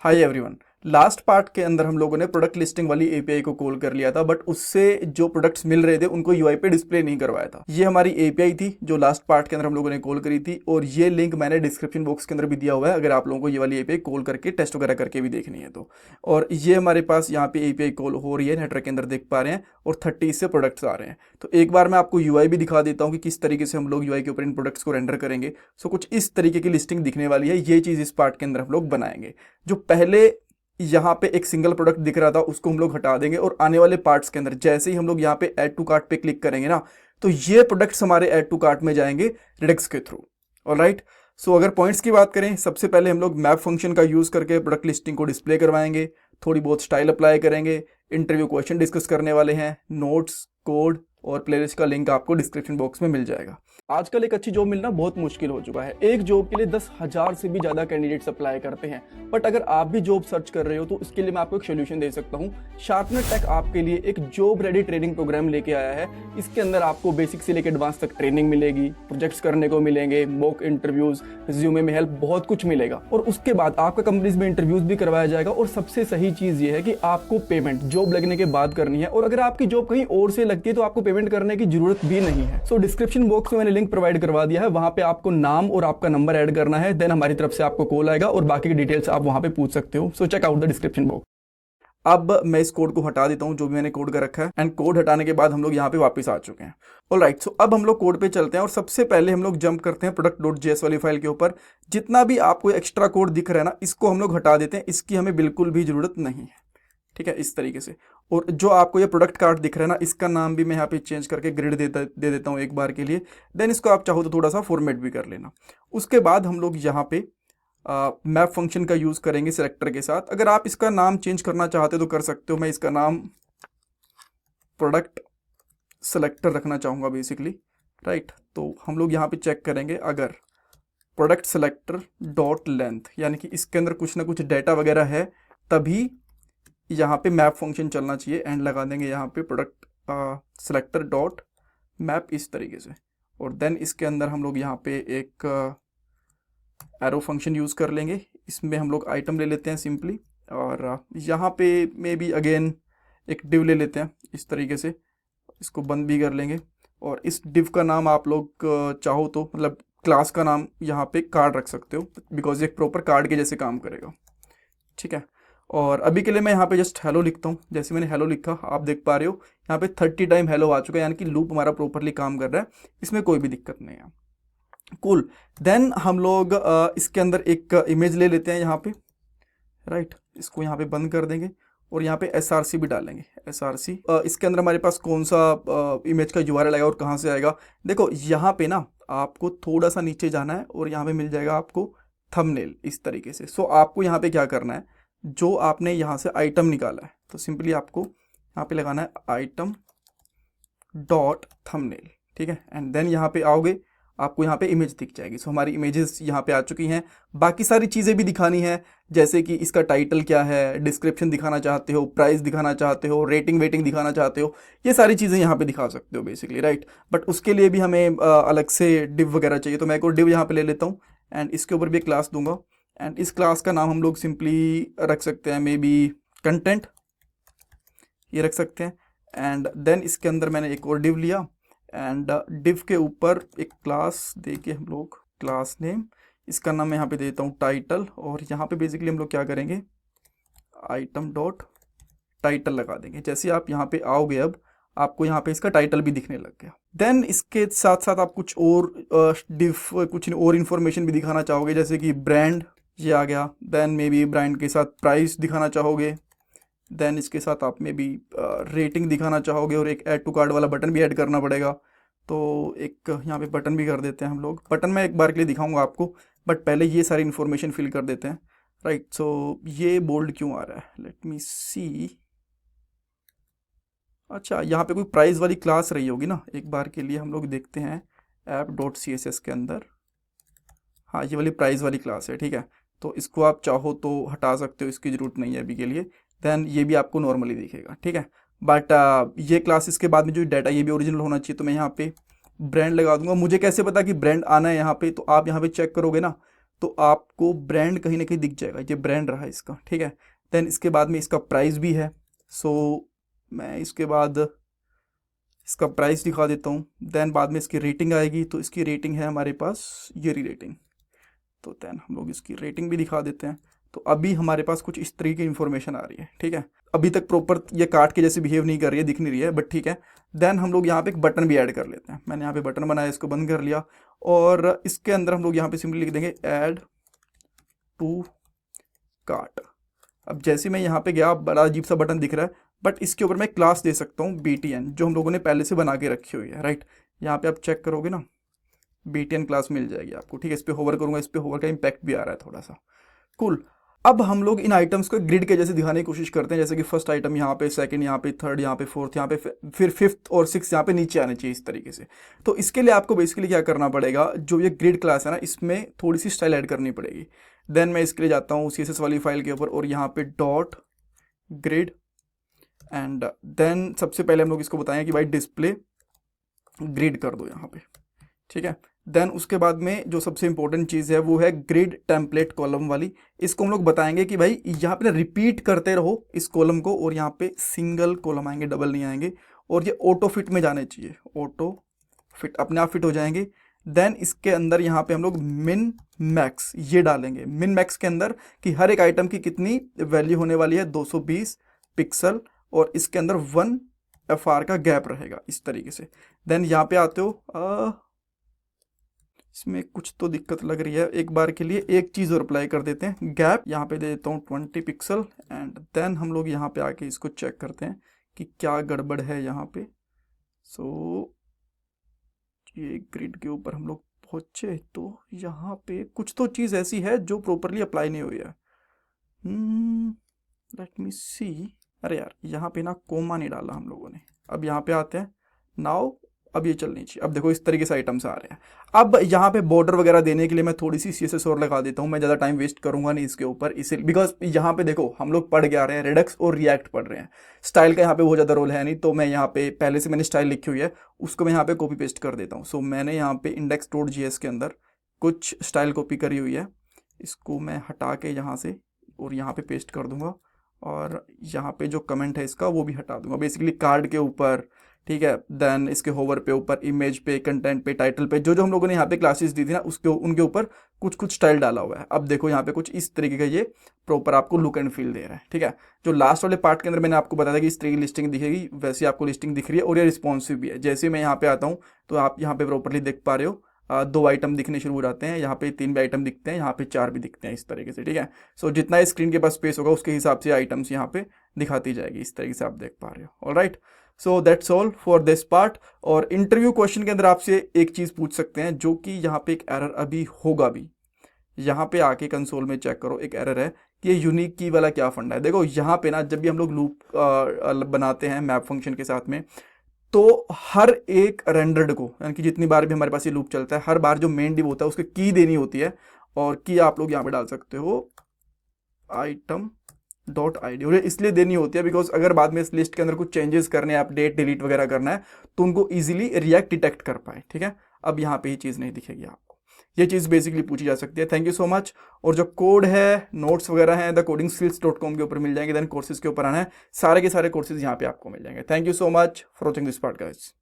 Hi everyone. Last part के अंदर हम लोगों ने प्रोडक्ट लिस्टिंग वाली एपीआई को कॉल कर लिया था, बट उससे जो प्रोडक्ट्स मिल रहे थे उनको यूआई पे डिस्प्ले नहीं करवाया था। ये हमारी एपीआई थी जो लास्ट पार्ट के अंदर हम लोगों ने कॉल करी थी, और ये लिंक मैंने डिस्क्रिप्शन बॉक्स के अंदर भी दिया हुआ है अगर आप लोगों को ये वाली एपीआई कॉल करके टेस्ट वगैरह करके भी देखनी है तो। और ये हमारे पास यहाँ पे एपीआई कॉल हो रही है, नेटवर्क के अंदर देख पा रहे हैं, और 30 से प्रोडक्ट्स आ रहे हैं। तो एक बार मैं आपको यूआई भी दिखा देता हूँ कि किस तरीके से हम लोग यूआई के ऊपर इन प्रोडक्ट्स को रेंडर करेंगे। सो कुछ इस तरीके की लिस्टिंग दिखने वाली है। ये चीज़ इस पार्ट के अंदर हम लोग बनाएंगे। जो पहले यहाँ पे एक सिंगल प्रोडक्ट दिख रहा था उसको हम लोग हटा देंगे, और आने वाले पार्ट्स के अंदर जैसे ही हम लोग यहाँ पे ऐड टू कार्ट पे क्लिक करेंगे ना, तो ये प्रोडक्ट्स हमारे ऐड टू कार्ट में जाएंगे रिडक्स के थ्रू। ऑलराइट। सो अगर पॉइंट्स की बात करें, सबसे पहले हम लोग मैप फंक्शन का यूज़ करके प्रोडक्ट लिस्टिंग को डिस्प्ले करवाएंगे, थोड़ी बहुत स्टाइल अप्लाई करेंगे, इंटरव्यू क्वेश्चन डिस्कस करने वाले हैं, नोट्स, कोड और प्लेलिस्ट का लिंक आपको डिस्क्रिप्शन बॉक्स में मिल जाएगा। आजकल एक अच्छी जॉब मिलना बहुत मुश्किल हो चुका है। एक जॉब के लिए 10,000 से भी ज्यादा कैंडिडेट्स अप्लाई करते हैं। बट अगर आप भी जॉब सर्च कर रहे हो तो इसके लिए मैं आपको एक सोल्यूशन दे सकता हूँ। शार्पनर टेक आपके लिए एक जॉब रेडी ट्रेनिंग प्रोग्राम लेके आया है। इसके अंदर आपको बेसिक से लेकर एडवांस तक ट्रेनिंग मिलेगी, प्रोजेक्ट्स करने को मिलेंगे, मॉक इंटरव्यूज, रिज्यूमे में हेल्प, बहुत कुछ मिलेगा। और उसके बाद आपका कंपनीज में इंटरव्यूज भी करवाया जाएगा। और सबसे सही चीज ये है कि आपको पेमेंट जॉब लगने के बाद करनी है, और अगर आपकी जॉब कहीं और से लगती है तो आपको पेमेंट करने की जरूरत भी नहीं है। सो डिस्क्रिप्शन बॉक्स में मैंने लिंक प्रोवाइड करवा दिया है, वहां पे आपको नाम और आपका नंबर ऐड करना है, देन हमारी तरफ से आपको कॉल आएगा और बाकी की डिटेल्स आप वहां पे पूछ सकते हो। So check out the description box. अब मैं इस कोड को हटा देता हूं जो भी मैंने कोड कर रखा है, एंड कोड हटाने के बाद हम लोग यहाँ पे वापस आ चुके हैं। ऑलराइट। सो अब हम लोग कोड पे चलते हैं, और सबसे पहले हम लोग जंप करते हैं product.js वाली फाइल के ऊपर। जितना भी आपको एक्स्ट्रा कोड दिख रहा है ना, इसको हम लोग हटा देते हैं, इसकी हमें बिल्कुल भी जरूरत नहीं है। ठीक है, इस तरीके से। और जो आपको ये प्रोडक्ट कार्ड दिख रहा है ना, इसका नाम भी मैं यहाँ पे चेंज करके ग्रिड दे देता हूँ एक बार के लिए। देन इसको आप चाहो तो थोड़ा सा फॉर्मेट भी कर लेना। उसके बाद हम लोग यहाँ पे मैप फंक्शन का यूज़ करेंगे सेलेक्टर के साथ। अगर आप इसका नाम चेंज करना चाहते हो तो कर सकते हो। मैं इसका नाम प्रोडक्ट सेलेक्टर रखना चाहूँगा बेसिकली। राइट। तो हम लोग यहाँ पे चेक करेंगे, अगर प्रोडक्ट सेलेक्टर डॉट लेंथ, यानी कि इसके अंदर कुछ ना कुछ डेटा वगैरह है, तभी यहाँ पे मैप फंक्शन चलना चाहिए। एंड लगा देंगे यहाँ पे प्रोडक्ट सेलेक्टर डॉट मैप इस तरीके से। और देन इसके अंदर हम लोग यहाँ पे एक एरो फंक्शन यूज़ कर लेंगे। इसमें हम लोग आइटम ले लेते हैं सिंपली, और यहाँ पे मे बी अगेन एक डिव ले लेते हैं इस तरीके से। इसको बंद भी कर लेंगे, और इस डिव का नाम आप लोग चाहो तो मतलब क्लास का नाम यहाँ पे कार्ड रख सकते हो, बिकॉज एक प्रॉपर कार्ड के जैसे काम करेगा। ठीक है। और अभी के लिए मैं यहाँ पे जस्ट हेलो लिखता हूँ। जैसे मैंने हेलो लिखा, आप देख पा रहे हो यहाँ पे 30 टाइम हेलो आ चुका है, यानी कि लूप हमारा प्रॉपरली काम कर रहा है, इसमें कोई भी दिक्कत नहीं है। कूल। देन हम लोग इसके अंदर एक इमेज ले लेते हैं यहाँ पे। राइट। इसको यहाँ पे बंद कर देंगे, और यहाँ पे SRC भी डालेंगे। SRC इसके अंदर हमारे पास कौन सा इमेज का URL आएगा और कहाँ से आएगा। देखो यहाँ पे ना आपको थोड़ा सा नीचे जाना है, और यहाँ पे मिल जाएगा आपको थंबनेल इस तरीके से। सो आपको यहाँ पे क्या करना है, जो आपने यहाँ से आइटम निकाला है, तो सिंपली आपको यहाँ पे लगाना है आइटम डॉट थंबनेल। ठीक है। एंड देन यहाँ पे आओगे, आपको यहाँ पे इमेज दिख जाएगी। सो हमारी इमेजेस यहाँ पे आ चुकी हैं। बाकी सारी चीज़ें भी दिखानी है, जैसे कि इसका टाइटल क्या है, डिस्क्रिप्शन दिखाना चाहते हो, प्राइस दिखाना चाहते हो, रेटिंग वेटिंग दिखाना चाहते हो, ये सारी चीज़ें यहाँ पे दिखा सकते हो बेसिकली। राइट। बट उसके लिए भी हमें अलग से डिव वगैरह चाहिए, तो मैं एक और डिव यहाँ पे ले लेता हूँ, एंड इसके ऊपर भी एक क्लास दूंगा। एंड इस क्लास का नाम हम लोग सिंपली रख सकते हैं मे बी कंटेंट, ये रख सकते हैं। एंड देन इसके अंदर मैंने एक और डिव लिया, एंड डिव के ऊपर एक क्लास दे के हम लोग क्लास नेम, इसका नाम मैं यहाँ पे देता हूँ टाइटल। और यहाँ पे बेसिकली हम लोग क्या करेंगे, आइटम डॉट टाइटल लगा देंगे। जैसे आप यहाँ पे आओगे, अब आपको यहाँ पे इसका टाइटल भी दिखने लग गया। देन इसके साथ साथ आप कुछ और कुछ और इन्फॉर्मेशन भी दिखाना चाहोगे, जैसे कि ब्रांड, ये आ गया। देन मे बी ब्रांड के साथ प्राइस दिखाना चाहोगे। देन इसके साथ आप में भी रेटिंग दिखाना चाहोगे, और एक ऐड टू कार्ड वाला बटन भी ऐड करना पड़ेगा। तो एक यहाँ पे बटन भी कर देते हैं हम लोग। बटन मैं एक बार के लिए दिखाऊंगा आपको, बट पहले ये सारी इन्फॉर्मेशन फिल कर देते हैं। राइट। सो ये बोल्ड क्यों आ रहा है, लेट मी सी। अच्छा, यहाँ पे कोई प्राइस वाली क्लास रही होगी ना, एक बार के लिए हम लोग देखते हैं app.css के अंदर। हाँ, ये वाली प्राइस वाली क्लास है। ठीक है। तो इसको आप चाहो तो हटा सकते हो, इसकी ज़रूरत नहीं है अभी के लिए। देन ये भी आपको नॉर्मली दिखेगा। ठीक है। बट ये क्लास इसके बाद में जो डाटा, ये भी ओरिजिनल होना चाहिए। तो मैं यहाँ पे ब्रांड लगा दूंगा। मुझे कैसे पता कि ब्रांड आना है यहाँ पे, तो आप यहाँ पे चेक करोगे ना, तो आपको ब्रांड कहीं ना कहीं दिख जाएगा, ये ब्रांड रहा इसका, ठीक है। देन इसके बाद में इसका प्राइस भी है, सो मैं इसके बाद इसका प्राइस दिखा देता हूँ। देन बाद में इसकी रेटिंग आएगी, तो इसकी रेटिंग है हमारे पास ये रही रेटिंग, तो देन हम लोग इसकी रेटिंग भी दिखा देते हैं। तो अभी हमारे पास कुछ इस तरीके की इन्फॉर्मेशन आ रही है, ठीक है। अभी तक प्रॉपर ये कार्ड के जैसे बिहेव नहीं कर रही है, दिख नहीं रही है, बट ठीक है। देन हम लोग यहाँ पे एक बटन भी ऐड कर लेते हैं। मैंने यहाँ पे बटन बनाया, इसको बंद कर लिया, और इसके अंदर हम लोग यहाँ पे सिंपली लिख देंगे ऐड टू कार्ट। अब जैसे मैं यहाँ पे गया, बड़ा अजीब सा बटन दिख रहा है, बट इसके ऊपर मैं क्लास दे सकता हूँ BTN, जो हम लोगों ने पहले से बना के रखी हुई है, राइट। यहाँ पे आप चेक करोगे ना, BTN क्लास मिल जाएगी आपको, ठीक है। इस पर होवर करूंगा, इस पर होवर का इम्पैक्ट भी आ रहा है थोड़ा सा, कूल। अब हम लोग इन आइटम्स को ग्रिड के जैसे दिखाने की कोशिश करते हैं, जैसे कि फर्स्ट आइटम यहाँ पे, सेकंड यहाँ पे, थर्ड यहाँ पे, फोर्थ यहाँ पे, फिर फिफ्थ और सिक्स यहाँ पे नीचे आने चाहिए, इस तरीके से। तो इसके लिए आपको बेसिकली क्या करना पड़ेगा, जो ये ग्रिड क्लास है ना, इसमें थोड़ी सी स्टाइल ऐड करनी पड़ेगी। देन मैं इसके लिए जाता हूँ CSS वाली फाइल के ऊपर, और यहाँ पे डॉट ग्रिड, एंड देन सबसे पहले हम लोग इसको बताएं कि भाई डिस्प्ले ग्रिड कर दो यहाँ पे, ठीक है। देन उसके बाद में जो सबसे इंपॉर्टेंट चीज़ है वो है ग्रिड टेम्पलेट कॉलम वाली। इसको हम लोग बताएंगे कि भाई यहाँ पे रिपीट करते रहो इस कॉलम को, और यहाँ पे सिंगल कॉलम आएंगे, डबल नहीं आएंगे, और ये ऑटो फिट में जाने चाहिए, ऑटो फिट अपने आप फिट हो जाएंगे। देन इसके अंदर यहाँ पे हम लोग मिन मैक्स ये डालेंगे, मिन मैक्स के अंदर कि हर एक आइटम की कितनी वैल्यू होने वाली है, 220 पिक्सल, और इसके अंदर 1 FR का गैप रहेगा, इस तरीके से। देन यहाँ पे आते हो, इसमें कुछ तो दिक्कत लग रही है, एक बार के लिए एक चीज़ और अप्लाई कर देते हैं, गैप यहाँ पे दे देता हूँ 20 पिक्सल, एंड देन हम लोग यहाँ पे आके इसको चेक करते हैं कि क्या गड़बड़ है यहाँ पे। सो ये ग्रिड के ऊपर हम लोग पहुँचे, तो यहाँ पे कुछ तो चीज़ ऐसी है जो प्रॉपरली अप्लाई नहीं हुई है। लेट मी सी, अरे यार यहाँ पे ना कोमा नहीं डाला हम लोगों ने। अब यहाँ पे आते हैं, नाउ अब ये चलनी चाहिए। अब देखो इस तरीके से आइटम्स आ रहे हैं। अब यहाँ पे बॉर्डर वगैरह देने के लिए मैं थोड़ी सी CSS और लगा देता हूँ, मैं ज़्यादा टाइम वेस्ट करूंगा नहीं इसके ऊपर, इसे बिकॉज यहाँ पे देखो हम लोग पढ़ के आ रहे हैं, रेडक्स और रिएक्ट पढ़ रहे हैं, स्टाइल का यहाँ पे बहुत ज़्यादा रोल है नहीं। तो मैं यहाँ पे पहले से मैंने स्टाइल लिखी हुई है, उसको मैं यहाँ पे कॉपी पेस्ट कर देता हूँ। सो मैंने यहाँ पे index.js के अंदर कुछ स्टाइल कॉपी करी हुई है, इसको मैं हटा के यहाँ से और यहाँ पे पेस्ट कर दूंगा, और यहाँ पे जो कमेंट है इसका वो भी हटा दूंगा, बेसिकली कार्ड के ऊपर, ठीक है। देन इसके होवर पे ऊपर, इमेज पे, कंटेंट पे, टाइटल पे, जो जो हम लोगों ने यहाँ पे क्लासेस दी थी ना, उसके उनके ऊपर कुछ कुछ स्टाइल डाला हुआ है। अब देखो यहाँ पे कुछ इस तरीके का ये प्रॉपर आपको लुक एंड फील दे रहा है, ठीक है। जो लास्ट वाले पार्ट के अंदर मैंने आपको बताया था कि इस तरीके की लिस्टिंग दिखेगी, वैसे आपको लिस्टिंग दिख रही है, और ये रिस्पॉन्सिव भी है। जैसे मैं यहाँ पे आता हूँ तो आप यहाँ पे प्रॉपरली देख पा रहे हो, 2 आइटम दिखने शुरू हो जाते हैं, यहाँ पे 3 भी आइटम दिखते हैं, यहाँ पे 4 भी दिखते हैं, इस तरीके से, ठीक है। सो जितना स्क्रीन के पास स्पेस होगा उसके हिसाब से आइटम्स यहाँ पे दिखाती जाएगी, इस तरीके से आप देख पा रहे हो। Alright, so that's all for this part. और इंटरव्यू क्वेश्चन के अंदर आपसे एक चीज़ पूछ सकते हैं, जो कि यहाँ पे एक एरर अभी होगा भी, यहाँ पे आके कंसोल में चेक करो, एक एरर है कि ये यूनिक की वाला क्या फंडा है। देखो यहाँ पे ना, जब भी हम लोग लूप बनाते हैं मैप फंक्शन के साथ में, तो हर एक रेंडर्ड को, यानी कि जितनी बार भी हमारे पास ये लूप चलता है, हर बार जो मेन डिव होता है उसको की देनी होती है, और की आप लोग यहाँ पे डाल सकते हो item.id, और इसलिए देनी होती है बिकॉज अगर बाद में इस लिस्ट के अंदर कुछ चेंजेस करने हैं, अपडेट डिलीट वगैरह करना है, तो उनको इजीली रिएक्ट डिटेक्ट कर पाए, ठीक है। अब यहाँ पे ये चीज़ नहीं दिखेगी आपको, ये चीज़ बेसिकली पूछी जा सकती है। Thank you so much. और जो कोड है, नोट्स वगैरह हैं, thecodingskills.com के ऊपर मिल जाएंगे। देन कोर्सेज के ऊपर आना है, सारे के सारे कोर्सेज यहाँ पे आपको मिल जाएंगे। Thank you so much for watching this part guys.